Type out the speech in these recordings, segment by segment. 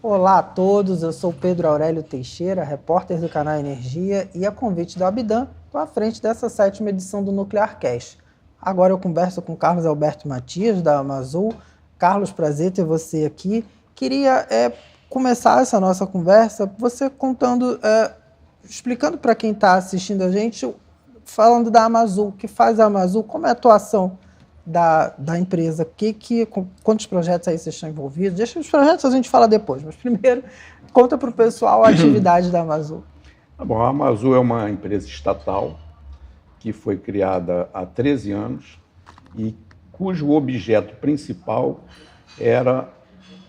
Olá a todos, eu sou Pedro Aurélio Teixeira, repórter do canal Energia e a convite do Abdan, estou à frente dessa sétima edição do Nuclear Cast. Agora eu converso com Carlos Alberto Matias, da Amazul. Carlos, prazer ter você aqui. Queria começar essa nossa conversa, você contando, explicando para quem está assistindo a gente, falando da Amazul, o que faz a Amazul, como é a atuação da empresa, quantos projetos aí vocês estão envolvidos? Deixa os projetos a gente fala depois, mas primeiro conta para o pessoal a atividade da Amazul. Tá bom, a Amazul é uma empresa estatal que foi criada há 13 anos e cujo objeto principal era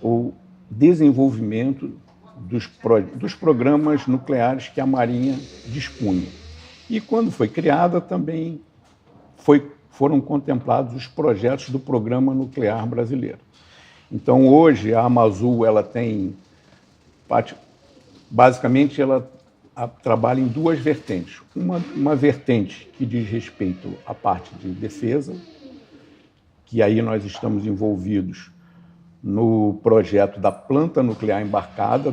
o desenvolvimento dos programas nucleares que a Marinha dispunha. E quando foi criada também foram contemplados os projetos do Programa Nuclear Brasileiro. Então hoje a Amazul ela tem, basicamente ela trabalha em duas vertentes. Uma vertente que diz respeito à parte de defesa, que aí nós estamos envolvidos no projeto da planta nuclear embarcada,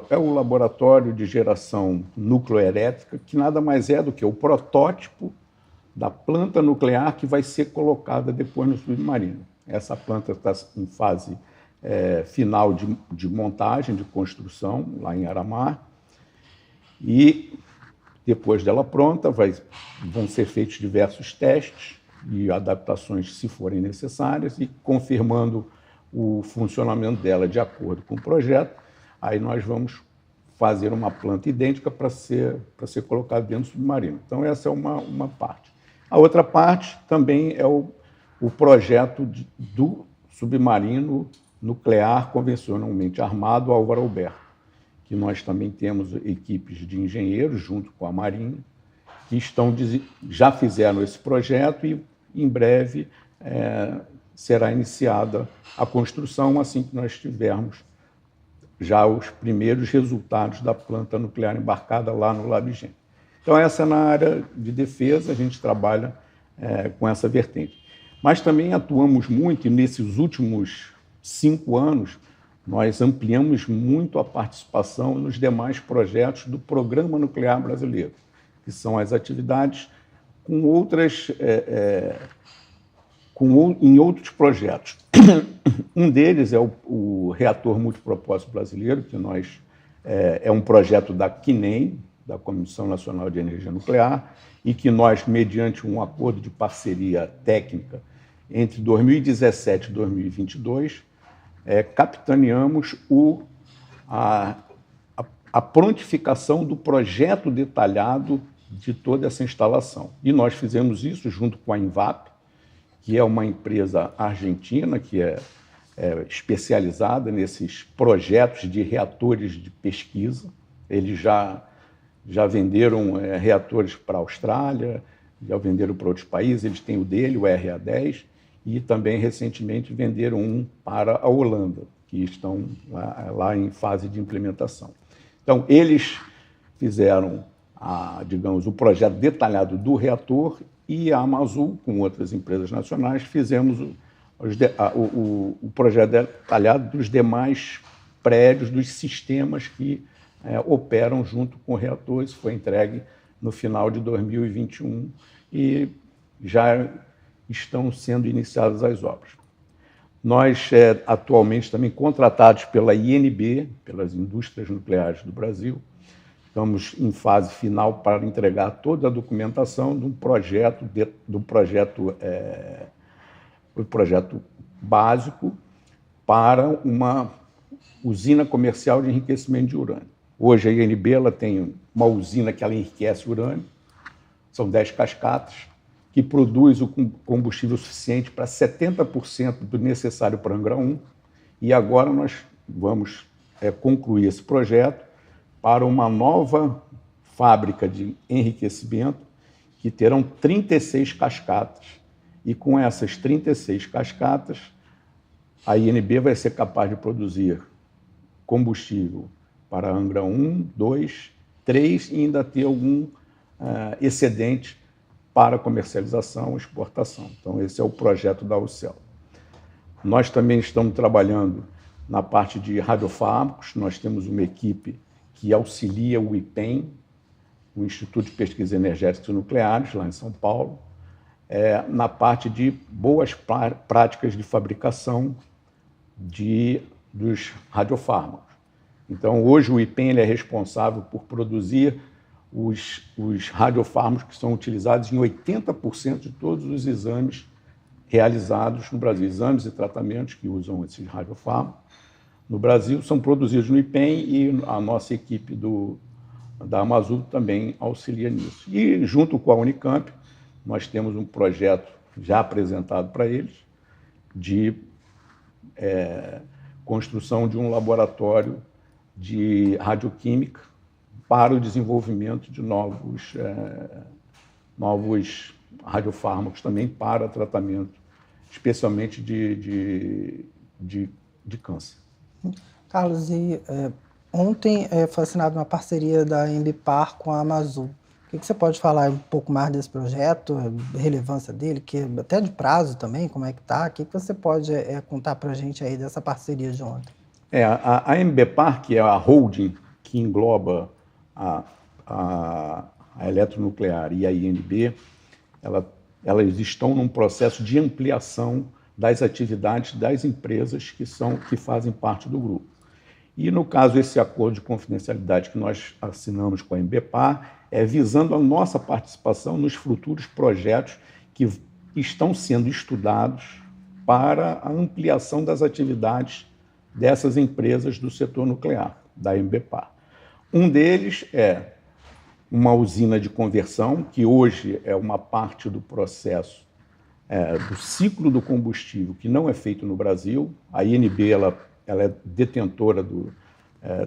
é o laboratório de geração nucleoelétrica, que nada mais é do que o protótipo da planta nuclear que vai ser colocada depois no submarino. Essa planta está em fase final de montagem, de construção, lá em Aramar, e depois dela pronta vão ser feitos diversos testes e adaptações, se forem necessárias, e confirmando o funcionamento dela de acordo com o projeto, aí nós vamos fazer uma planta idêntica para ser colocada dentro do submarino. Então essa é uma parte. A outra parte também é o projeto do submarino nuclear convencionalmente armado Álvaro Alberto, que nós também temos equipes de engenheiros junto com a Marinha, que já fizeram esse projeto e em breve será iniciada a construção assim que nós tivermos já os primeiros resultados da planta nuclear embarcada lá no LabGen. Então essa na área de defesa, a gente trabalha com essa vertente. Mas também atuamos muito, e nesses últimos 5 anos, nós ampliamos muito a participação nos demais projetos do Programa Nuclear Brasileiro, que são as atividades com em outros projetos. Um deles é o Reator Multipropósito Brasileiro, que é um projeto da CNEM, da Comissão Nacional de Energia Nuclear, e que nós, mediante um acordo de parceria técnica entre 2017 e 2022, capitaneamos a prontificação do projeto detalhado de toda essa instalação. E nós fizemos isso junto com a Invap, que é uma empresa argentina que é especializada nesses projetos de reatores de pesquisa. Eles já venderam reatores para a Austrália, já venderam para outros países, eles têm o dele, o RA10, e também recentemente venderam um para a Holanda, que estão lá em fase de implementação. Então, eles fizeram, digamos, o projeto detalhado do reator e a Amazul, com outras empresas nacionais, fizemos o projeto detalhado dos demais prédios, dos sistemas que operam junto com o reator. Isso foi entregue no final de 2021 e já estão sendo iniciadas as obras. Nós, atualmente, também contratados pela INB, pelas Indústrias Nucleares do Brasil, estamos em fase final para entregar toda a documentação de um projeto básico para uma usina comercial de enriquecimento de urânio. Hoje a INB ela tem uma usina que ela enriquece urânio, são 10 cascatas, que produz o combustível suficiente para 70% do necessário para Angra 1, e agora nós vamos concluir esse projeto para uma nova fábrica de enriquecimento que terão 36 cascatas, e com essas 36 cascatas a INB vai ser capaz de produzir combustível para Angra 1, 2, 3 e ainda ter algum excedente para comercialização e exportação. Então, esse é o projeto da UCEL. Nós também estamos trabalhando Na parte de radiofármacos, nós temos uma equipe que auxilia o IPEM, o Instituto de Pesquisas Energéticas e Nucleares, lá em São Paulo, na parte de boas práticas de fabricação dos radiofármacos. Então, hoje o IPEM ele é responsável por produzir os radiofármacos que são utilizados em 80% de todos os exames realizados no Brasil. Exames e tratamentos que usam esses radiofármacos no Brasil são produzidos no IPEM e a nossa equipe da Amazul também auxilia nisso. E, junto com a Unicamp, nós temos um projeto já apresentado para eles de construção de um laboratório de radioquímica para o desenvolvimento de novos radiofármacos também para tratamento, especialmente de câncer. Carlos, ontem foi assinada uma parceria da Embipar com a Amazul. O que você pode falar um pouco mais desse projeto, a relevância dele, até de prazo também, como é que está? O que você pode contar para a gente aí dessa parceria de ontem? A Embipar, que é a holding que engloba a Eletronuclear e a INB, elas estão num processo de ampliação das atividades das empresas que fazem parte do grupo. E, no caso, esse acordo de confidencialidade que nós assinamos com a Embipar é visando a nossa participação nos futuros projetos que estão sendo estudados para a ampliação das atividades dessas empresas do setor nuclear, da Embipar. Um deles é uma usina de conversão, que hoje é uma parte do processo do ciclo do combustível, que não é feito no Brasil. A INB ela é detentora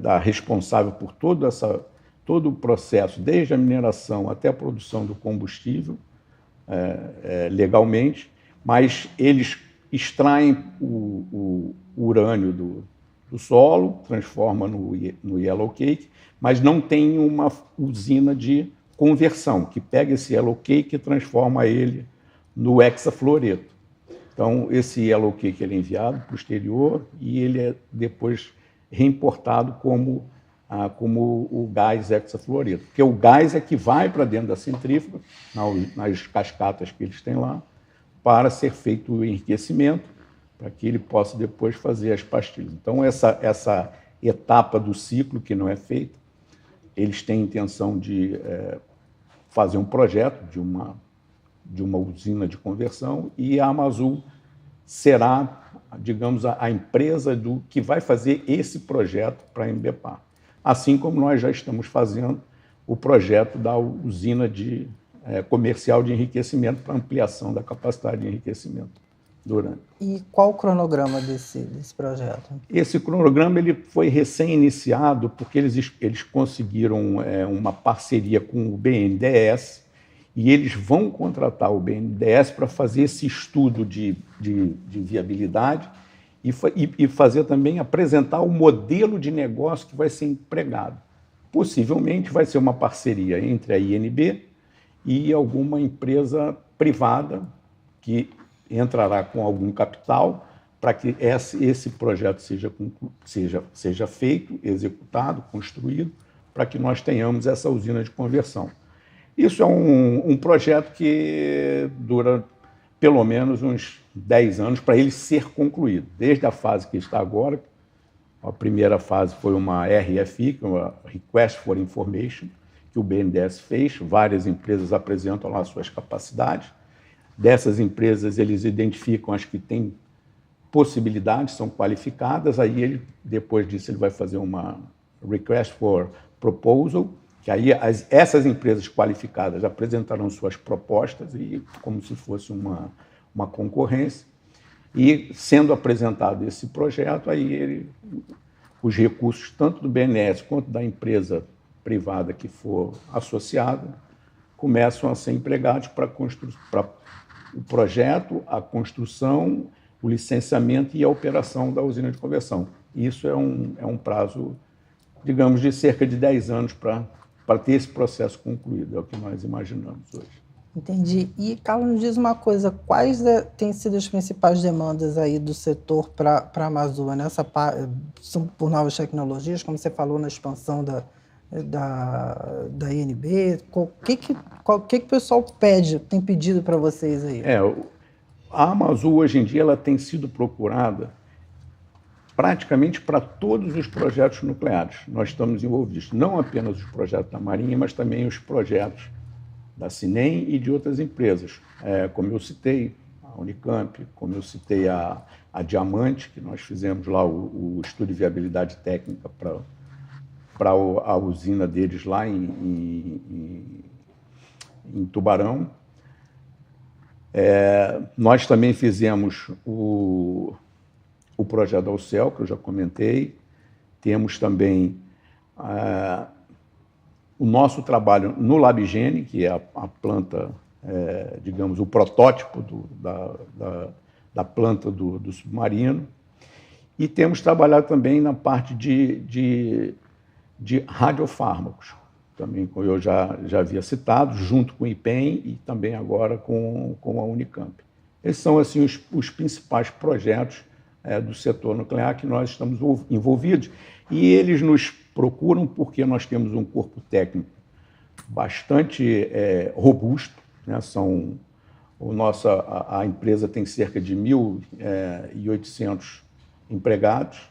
da responsável por todo o processo, desde a mineração até a produção do combustível, legalmente, mas eles extraem o urânio do solo, transforma no yellow cake, mas não tem uma usina de conversão, que pega esse yellow cake e transforma ele no hexafluoreto. Então, esse yellow cake ele é enviado para o exterior e ele é depois reimportado como o gás hexafluoreto, porque o gás é que vai para dentro da centrífuga, nas cascatas que eles têm lá, para ser feito o enriquecimento, para que ele possa depois fazer as pastilhas. Então, essa etapa do ciclo que não é feita, eles têm a intenção de fazer um projeto de uma usina de conversão e a Amazul será, digamos, a empresa que vai fazer esse projeto para a Embipar. Assim como nós já estamos fazendo o projeto da usina comercial de enriquecimento para ampliação da capacidade de enriquecimento do urânio. E qual o cronograma desse projeto? Esse cronograma ele foi recém-iniciado porque eles conseguiram uma parceria com o BNDES e eles vão contratar o BNDES para fazer esse estudo de viabilidade e fazer também, apresentar o modelo de negócio que vai ser empregado. Possivelmente vai ser uma parceria entre a INB e alguma empresa privada que entrará com algum capital para que esse projeto seja feito, executado, construído, para que nós tenhamos essa usina de conversão. Isso é um projeto que dura pelo menos uns 10 anos para ele ser concluído, desde a fase que está agora. A primeira fase foi uma RFI, que é uma Request for Information, que o BNDES fez, várias empresas apresentam lá suas capacidades. Dessas empresas, eles identificam as que têm possibilidades, são qualificadas, aí depois disso ele vai fazer uma Request for Proposal, que aí essas empresas qualificadas apresentarão suas propostas, e como se fosse uma concorrência, e sendo apresentado esse projeto, aí os recursos tanto do BNDES quanto da empresa privada que for associada começam a ser empregados para o projeto, a construção, o licenciamento e a operação da usina de conversão. Isso é um prazo, digamos, de cerca de 10 anos para ter esse processo concluído, é o que nós imaginamos hoje. Entendi. E, Carlos, me diz uma coisa, quais têm sido as principais demandas aí do setor para a Amazônia? São por novas tecnologias, como você falou na expansão da INB? O que o pessoal tem pedido para vocês aí? A Amazon, hoje em dia, ela tem sido procurada praticamente para todos os projetos nucleares. Nós estamos envolvidos, não apenas os projetos da Marinha, mas também os projetos da Cinem e de outras empresas, como eu citei, a Unicamp, como eu citei a Diamante, que nós fizemos lá o estudo de viabilidade técnica para a usina deles lá em Tubarão. Nós também fizemos o projeto da UCEL, que eu já comentei. Temos também o nosso trabalho no LabGene, que é a planta, digamos, o protótipo da planta do submarino. E temos trabalhado também na parte de radiofármacos, também, como eu já havia citado, junto com o IPEM e também agora com a Unicamp. Esses são assim, os principais projetos do setor nuclear que nós estamos envolvidos, e eles nos procuram porque nós temos um corpo técnico bastante robusto, né? A empresa tem cerca de 1.800 empregados.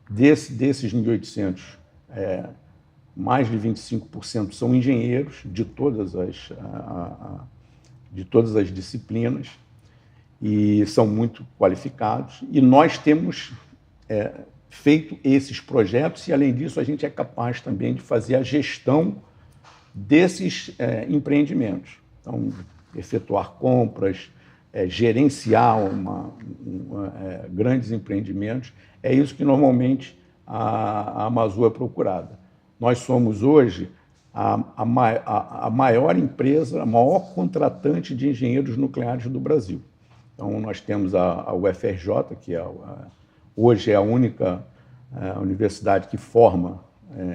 Desses 1.800, mais de 25% são engenheiros de todas as disciplinas e são muito qualificados. E nós temos feito esses projetos e, além disso, a gente é capaz também de fazer a gestão desses empreendimentos. Então, efetuar compras, gerenciar grandes empreendimentos, é isso que normalmente a Amazon é procurada. Nós somos hoje a maior empresa, a maior contratante de engenheiros nucleares do Brasil. Então, nós temos a UFRJ, que hoje é a única universidade que forma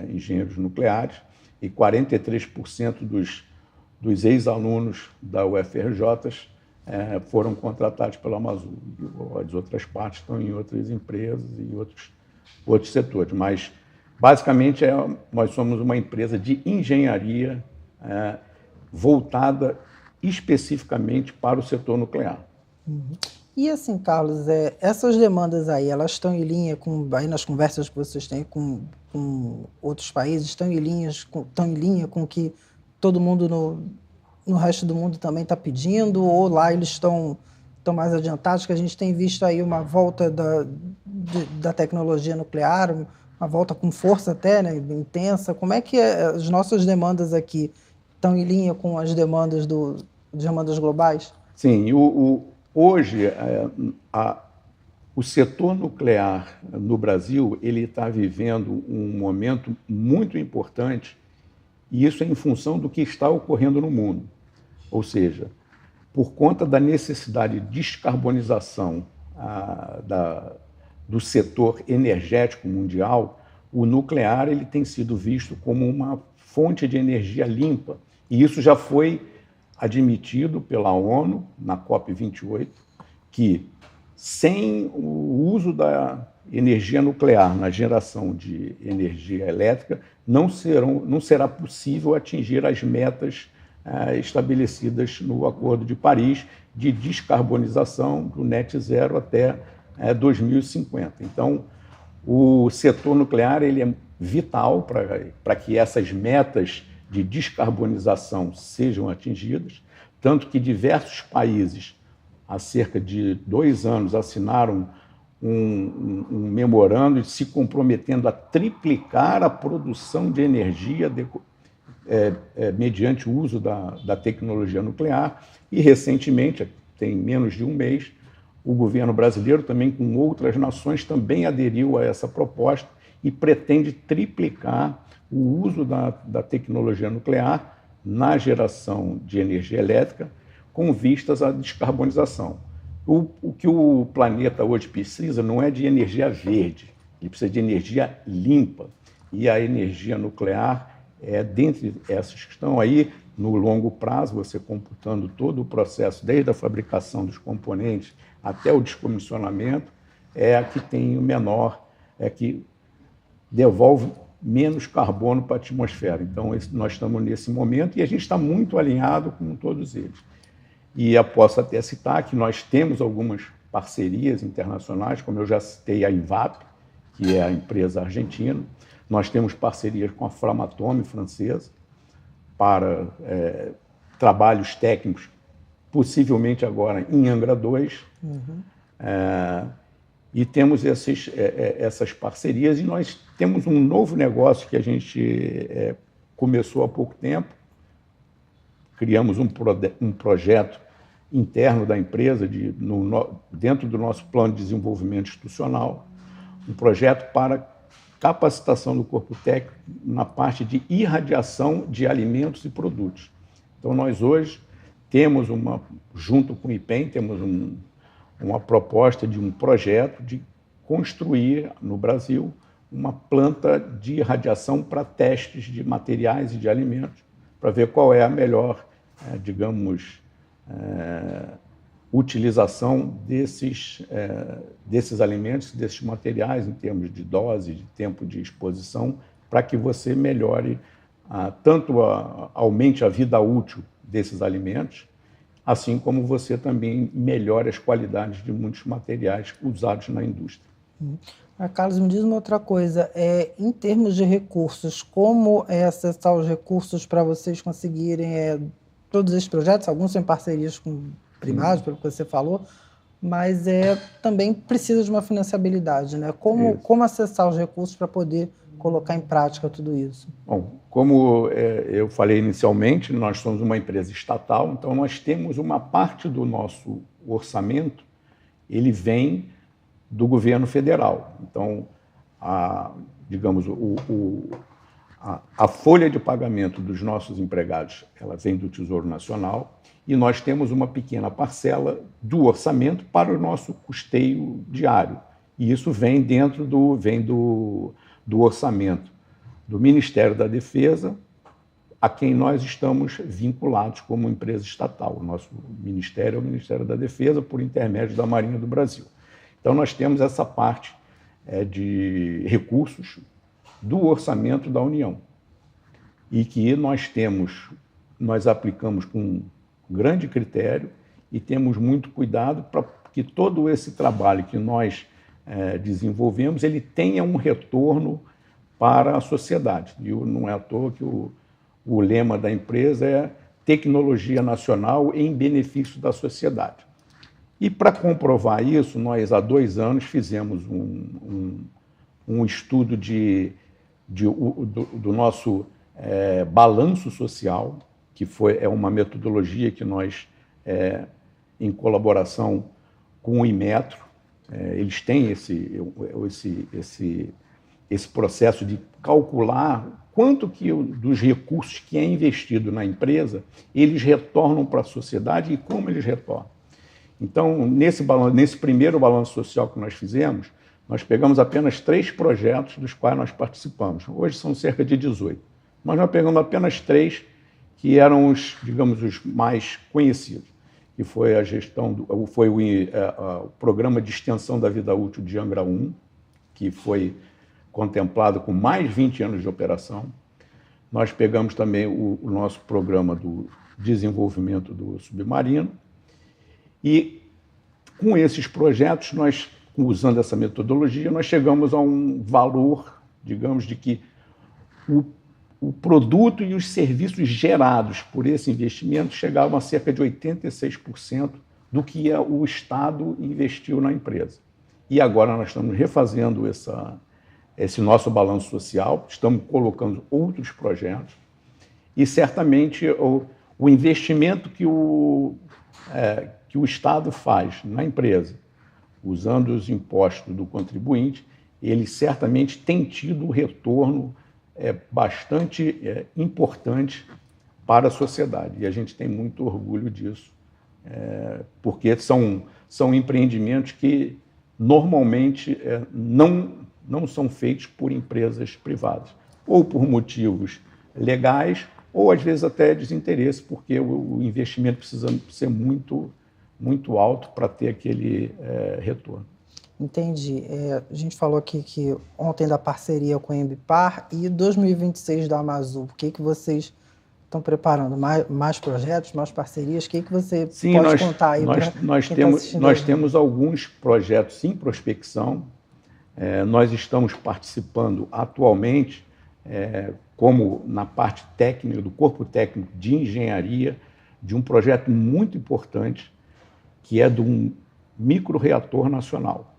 engenheiros nucleares, e 43% dos ex-alunos da UFRJ foram contratados pela Amazon. As outras partes estão em outras empresas e outros setores. Mas, basicamente, nós somos uma empresa de engenharia voltada especificamente para o setor nuclear. E assim, Carlos, essas demandas aí, elas estão em linha com, aí nas conversas que vocês têm com outros países, estão em linha com o que todo mundo no resto do mundo também está pedindo, ou lá eles estão mais adiantados, que a gente tem visto aí uma volta da tecnologia nuclear, uma volta com força até, né, intensa. Como é que as nossas demandas aqui estão em linha com as demandas globais? Sim, hoje o setor nuclear no Brasil ele está vivendo um momento muito importante, e isso é em função do que está ocorrendo no mundo. Ou seja, por conta da necessidade de descarbonização do setor energético mundial, o nuclear ele tem sido visto como uma fonte de energia limpa, e isso já foi admitido pela ONU na COP28, que sem o uso da energia nuclear na geração de energia elétrica, não será possível atingir as metas estabelecidas no Acordo de Paris de descarbonização do net zero até 2050. Então, o setor nuclear ele é vital para que essas metas de descarbonização sejam atingidas, tanto que diversos países, há cerca de 2 anos, assinaram um memorando se comprometendo a triplicar a produção de energia mediante o uso da tecnologia nuclear. E, recentemente, tem menos de um mês, o governo brasileiro, também com outras nações, também aderiu a essa proposta e pretende triplicar o uso da tecnologia nuclear na geração de energia elétrica com vistas à descarbonização. O que o planeta hoje precisa não é de energia verde, ele precisa de energia limpa. E a energia nuclear dentre essas que estão aí, no longo prazo, você computando todo o processo, desde a fabricação dos componentes até o descomissionamento, é a que tem o menor, é que devolve menos carbono para a atmosfera. Então, nós estamos nesse momento e a gente está muito alinhado com todos eles. E eu posso até citar que nós temos algumas parcerias internacionais, como eu já citei a Invap, que é a empresa argentina. Nós temos parcerias com a Framatome francesa para trabalhos técnicos, possivelmente agora em Angra 2. E temos essas parcerias, e nós temos um novo negócio que a gente começou há pouco tempo. Criamos um projeto interno da empresa, dentro do nosso plano de desenvolvimento institucional, um projeto para capacitação do corpo técnico na parte de irradiação de alimentos e produtos. Então, nós hoje temos junto com o IPEM, temos uma proposta de um projeto de construir no Brasil uma planta de irradiação para testes de materiais e de alimentos, para ver qual é a melhor, utilização desses alimentos, desses materiais, em termos de dose, de tempo de exposição, para que você melhore, aumente a vida útil desses alimentos, assim como você também melhora as qualidades de muitos materiais usados na indústria. Carlos, me diz uma outra coisa, em termos de recursos, como acessar os recursos para vocês conseguirem todos esses projetos? Alguns são em parcerias com privados, pelo que você falou, mas também precisa de uma financiabilidade, né? Como acessar os recursos para poder colocar em prática tudo isso? Bom, como eu falei inicialmente, nós somos uma empresa estatal, então nós temos uma parte do nosso orçamento, ele vem do governo federal. Então, a folha de pagamento dos nossos empregados, ela vem do Tesouro Nacional, e nós temos uma pequena parcela do orçamento para o nosso custeio diário. E isso vem do orçamento do Ministério da Defesa, a quem nós estamos vinculados como empresa estatal. O nosso ministério é o Ministério da Defesa, por intermédio da Marinha do Brasil. Então, nós temos essa parte de recursos do orçamento da União, e que nós aplicamos com grande critério e temos muito cuidado para que todo esse trabalho que nós desenvolvemos, ele tenha um retorno para a sociedade. E não é à toa que o lema da empresa é tecnologia nacional em benefício da sociedade. E para comprovar isso, nós há 2 anos fizemos um estudo do nosso balanço social, que é uma metodologia que nós, em colaboração com o Inmetro, eles têm esse processo de calcular quanto dos recursos que é investido na empresa, eles retornam para a sociedade e como eles retornam. Então, nesse primeiro balanço social que nós fizemos, nós pegamos apenas 3 projetos dos quais nós participamos. Hoje são cerca de 18. Mas nós pegamos apenas 3 que eram os mais conhecidos, que foi o Programa de Extensão da Vida Útil de Angra 1, que foi contemplado com mais de 20 anos de operação. Nós pegamos também o nosso programa do desenvolvimento do submarino, e com esses projetos, usando essa metodologia, nós chegamos a um valor, digamos, de que o produto e os serviços gerados por esse investimento chegavam a cerca de 86% do que o Estado investiu na empresa. E agora nós estamos refazendo esse nosso balanço social, estamos colocando outros projetos, e certamente o investimento que o Estado faz na empresa, usando os impostos do contribuinte, ele certamente tem tido um retorno bastante importante para a sociedade. E a gente tem muito orgulho disso, porque são empreendimentos que normalmente não são feitos por empresas privadas, ou por motivos legais, ou às vezes até desinteresse, porque o investimento precisa ser muito, muito alto para ter aquele retorno. Entendi. A gente falou aqui que ontem da parceria com a Embipar e 2026 da Amazul. O que vocês estão preparando? Mais projetos, mais parcerias? O que você Sim, pode contar aí para quem está assistindo? Nós temos alguns projetos em prospecção. Nós estamos participando atualmente, como na parte técnica, do corpo técnico de engenharia, de um projeto muito importante, que é de um microreator nacional.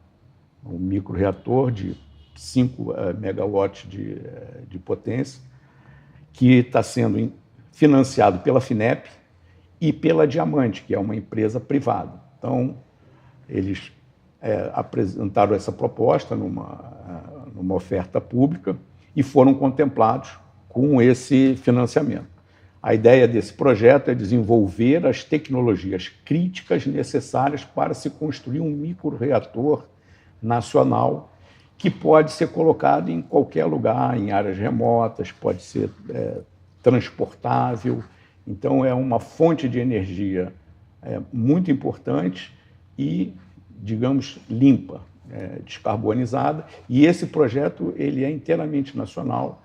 Um microreator de 5 megawatts de potência, que está sendo financiado pela FINEP e pela Diamante, que é uma empresa privada. Então, eles apresentaram essa proposta numa oferta pública e foram contemplados com esse financiamento. A ideia desse projeto é desenvolver as tecnologias críticas necessárias para se construir um microreator nacional que pode ser colocado em qualquer lugar, em áreas remotas, pode ser transportável. Então, é uma fonte de energia muito importante e, digamos, limpa, descarbonizada. E esse projeto ele é inteiramente nacional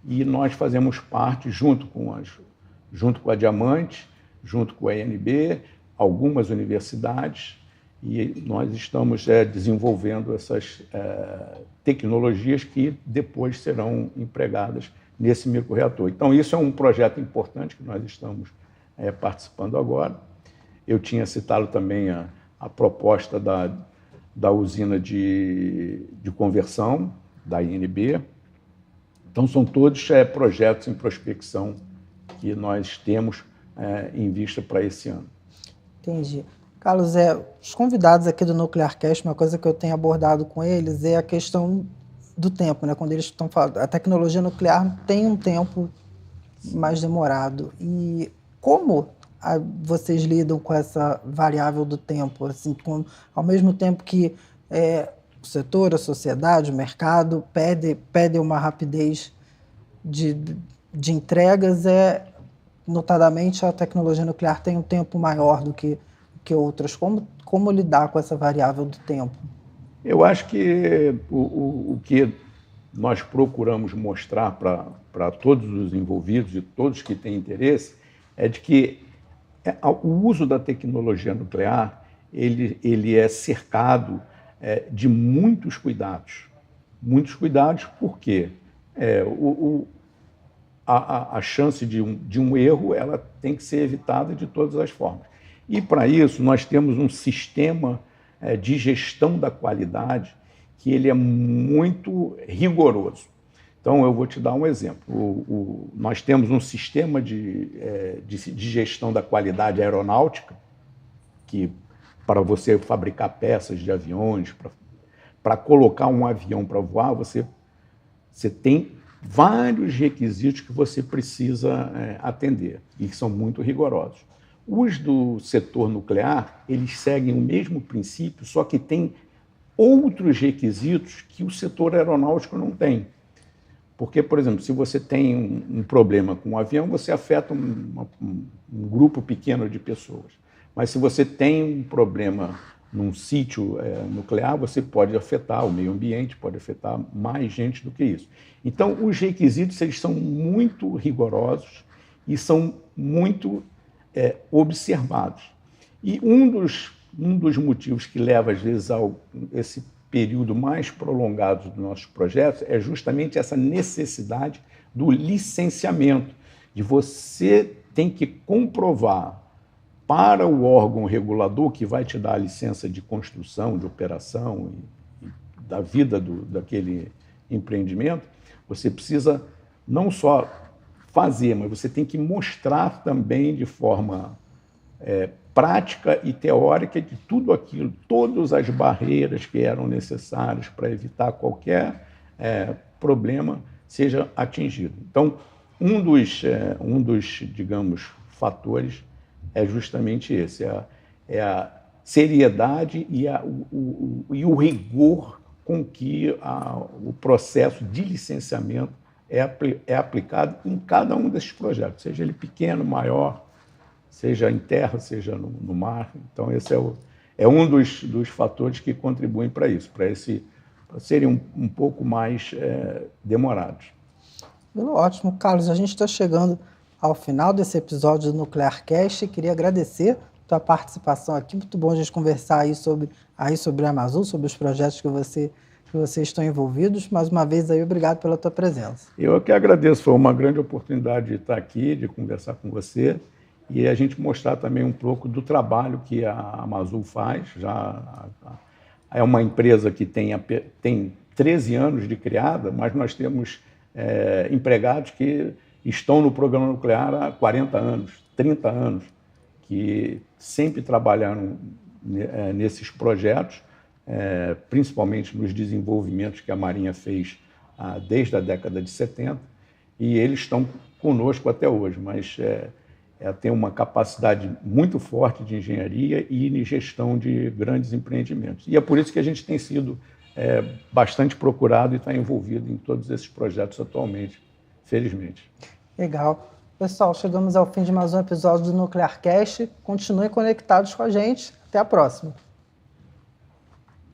e nós fazemos parte, junto com a Diamante, junto com a ANB, algumas universidades, e nós estamos desenvolvendo essas tecnologias que depois serão empregadas nesse microreator. Então, isso é um projeto importante que nós estamos participando agora. Eu tinha citado também a proposta da usina de conversão, da INB. Então, são todos projetos em prospecção que nós temos em vista para esse ano. Entendi. Carlos, os convidados aqui do NuclearCast, uma coisa que eu tenho abordado com eles é a questão do tempo, né? Quando eles estão falando, a tecnologia nuclear tem um tempo mais demorado. E como vocês lidam com essa variável do tempo? Assim, ao mesmo tempo que o setor, a sociedade, o mercado pede uma rapidez de entregas, notadamente a tecnologia nuclear tem um tempo maior do que outras. Como lidar com essa variável do tempo? Eu acho que o que nós procuramos mostrar para todos os envolvidos e todos que têm interesse é de que o uso da tecnologia nuclear ele é cercado de muitos cuidados. Muitos cuidados porque a chance de um erro ela tem que ser evitada de todas as formas. E, para isso, nós temos um sistema de gestão da qualidade que ele é muito rigoroso. Então, eu vou te dar um exemplo. Nós temos um sistema de gestão da qualidade aeronáutica, que, para você fabricar peças de aviões, para colocar um avião para voar, você tem vários requisitos que você precisa atender, e que são muito rigorosos. Os do setor nuclear, eles seguem o mesmo princípio, só que tem outros requisitos que o setor aeronáutico não tem. Porque, por exemplo, se você tem um problema com um avião, você afeta um grupo pequeno de pessoas. Mas se você tem um problema num sítio nuclear, você pode afetar o meio ambiente, pode afetar mais gente do que isso. Então, os requisitos eles são muito rigorosos e são muito observados. E um dos motivos que leva, às vezes, a esse período mais prolongado dos nossos projetos é justamente essa necessidade do licenciamento, de você tem que comprovar para o órgão regulador que vai te dar a licença de construção, de operação e da vida daquele empreendimento, você precisa não só fazer, mas você tem que mostrar também de forma prática e teórica de tudo aquilo, todas as barreiras que eram necessárias para evitar qualquer problema seja atingido. Então, um dos, digamos, fatores é justamente esse, a seriedade e o rigor com que o processo de licenciamento é aplicado em cada um desses projetos, seja ele pequeno, maior, seja em terra, seja no mar. Então, esse é um dos fatores que contribuem para isso, para serem um pouco mais demorados. Ótimo, Carlos. A gente está chegando ao final desse episódio do NuclearCast. Queria agradecer a tua participação aqui. Muito bom a gente conversar aí sobre a Amazul, sobre os projetos que vocês estão envolvidos. Mais uma vez, aí, obrigado pela tua presença. Eu que agradeço. Foi uma grande oportunidade de estar aqui, de conversar com você e a gente mostrar também um pouco do trabalho que a Amazul faz. É uma empresa que tem 13 anos de criada, mas nós temos empregados que estão no programa nuclear há 40 anos, 30 anos, que sempre trabalharam nesses projetos, principalmente nos desenvolvimentos que a Marinha fez desde a década de 70, e eles estão conosco até hoje, mas tem uma capacidade muito forte de engenharia e de gestão de grandes empreendimentos. E é por isso que a gente tem sido bastante procurado e está envolvido em todos esses projetos atualmente, felizmente. Legal. Pessoal, chegamos ao fim de mais um episódio do NuclearCast. Continuem conectados com a gente. Até a próxima.